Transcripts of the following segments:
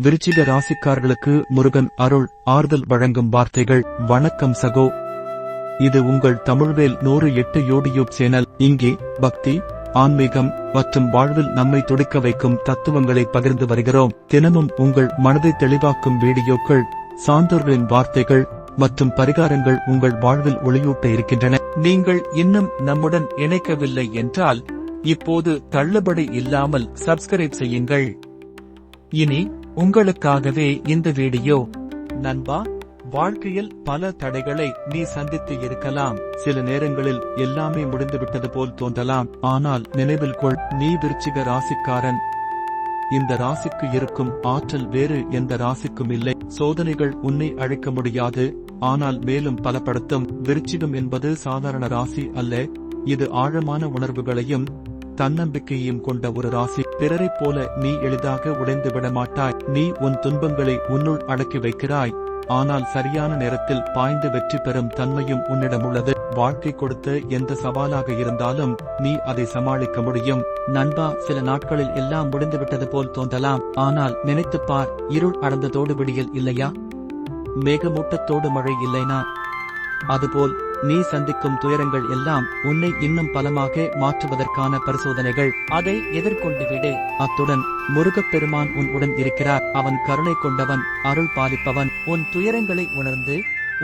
விருச்சிக ராசிக்காரர்களுக்கு முருகன் அருள் ஆறுதல் வழங்கும் வார்த்தைகள். வணக்கம் சகோ, இது உங்கள் தமிழ்வேல் 108 யூடியூப் சேனல். இங்கே பக்தி, ஆன்மீகம் மற்றும் வாழ்வில் நம்மை துடிக்க வைக்கும் தத்துவங்களை பகிர்ந்து வருகிறோம். தினமும் உங்கள் மனதை தெளிவாக்கும் வீடியோக்கள், சான்றோர்களின் வார்த்தைகள் மற்றும் பரிகாரங்கள் உங்கள் வாழ்வில் ஒளியூட்ட இருக்கின்றன. நீங்கள் இன்னும் நம்முடன் இணைக்கவில்லை என்றால் இப்போது தள்ளுபடி இல்லாமல் சப்ஸ்கிரைப் செய்யுங்கள். இனி உங்களுக்காகவே இந்த வீடியோ. நண்பா, வாழ்க்கையில் பல தடைகளை நீ சந்தித்து இருக்கலாம். சில நேரங்களில் எல்லாமே முடிந்துவிட்டது போல் தோன்றலாம். ஆனால் நினைவில் கொள், நீ விருச்சிக ராசிக்காரன். இந்த ராசிக்கு இருக்கும் ஆற்றல் வேறு எந்த ராசிக்கும் இல்லை. சோதனைகள் உன்னை அழைக்க முடியாது, ஆனால் மேலும் பலப்படுத்தும். விருச்சிகம் என்பது சாதாரண ராசி அல்ல, இது ஆழமான உணர்வுகளையும் தன்னம்பிக்கையும் கொண்ட ஒரு ராசி. பிறரைப் போல நீ எளிதாக உடைந்து விடமாட்டாய். நீ உன் துன்பங்களை உன்னுள் அடக்கி வைக்கிறாய், ஆனால் சரியான நேரத்தில் பாய்ந்து வெற்றி பெறும் தன்மையும் உன்னிடம் உள்ளது. வாழ்க்கை கொடுத்த எந்த சவாலாக இருந்தாலும் நீ அதை சமாளிக்க முடியும். நண்பா, சில நாட்களில் எல்லாம் முடிந்துவிட்டது போல் தோன்றலாம். ஆனால் நினைத்துப் பார், இருள் அடர்ந்ததோடு விடியல் இல்லையா? மேகமூட்டத்தோடு மழை இல்லைனா? அதுபோல் நீ சந்திக்கும் துயரங்கள் எல்லாம் உன்னை இன்னும் பலமாக மாற்றுவதற்கான பரிசோதனைகள். அதை எதிர்கொண்டு விடு. அத்துடன் முருகப்பெருமான் உன் உடன் இருக்கிறார். அவன் கருணை கொண்டவன், அருள் பாலிப்பவன். உன் துயரங்களை உணர்ந்து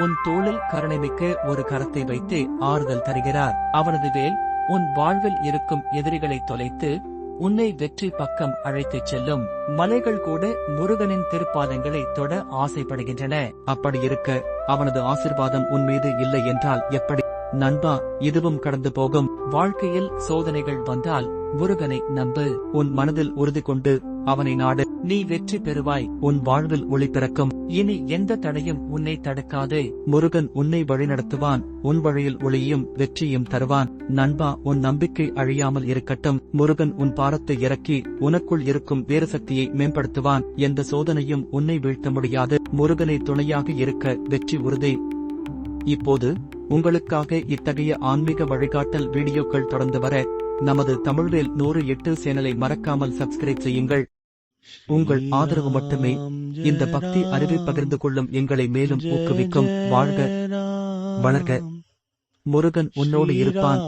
உன் தோளில் கருணைமிக்க ஒரு கரத்தை வைத்து ஆறுதல் தருகிறார். அவனது வேல் உன் வாழ்வில் இருக்கும் எதிரிகளை தொலைத்து உன்னை வெற்றி பக்கம் அழைத்துச் செல்லும். மலைகள் கூட முருகனின் திருப்பாதங்களை தொட ஆசைப்படுகின்றன. அப்படி இருக்க அவனது ஆசிர்வாதம் உன் மீது இல்லை என்றால் எப்படி? நண்பா, இதுவும் கடந்து போகும். வாழ்க்கையில் சோதனைகள் வந்தால் முருகனை நம்பு. உன் மனதில் உறுதி கொண்டு அவனை நாடு. நீ வெற்றி பெறுவாய். உன் வாழ்வில் ஒளி பிறக்கும். இனி எந்த தடையும் உன்னை தடுக்காதே. முருகன் உன்னை வழிநடத்துவான். உன் வழியில் ஒளியும் வெற்றியும் தருவான். நண்பா, உன் நம்பிக்கை அழியாமல் இருக்கட்டும். முருகன் உன் பாரத்தை இறக்கி உனக்குள் இருக்கும் வேறு சக்தியை மேம்படுத்துவான். எந்த சோதனையும் உன்னை வீழ்த்த முடியாது. முருகனை துணையாக இருக்க வெற்றி உறுதி. இப்போது உங்களுக்காக இத்தகைய ஆன்மீக வழிகாட்டல் வீடியோக்கள் தொடர்ந்து வர நமது தமிழ்வேல் 108 சேனலை மறக்காமல் சப்ஸ்கிரைப் செய்யுங்கள். உங்கள் ஆதரவு மட்டுமே இந்த பக்தி அறிவை பகிர்ந்து கொள்ளும் எங்களை மேலும் ஊக்குவிக்கும். வாழ்க வளர்க, முருகன் உன்னோடு இருப்பான்.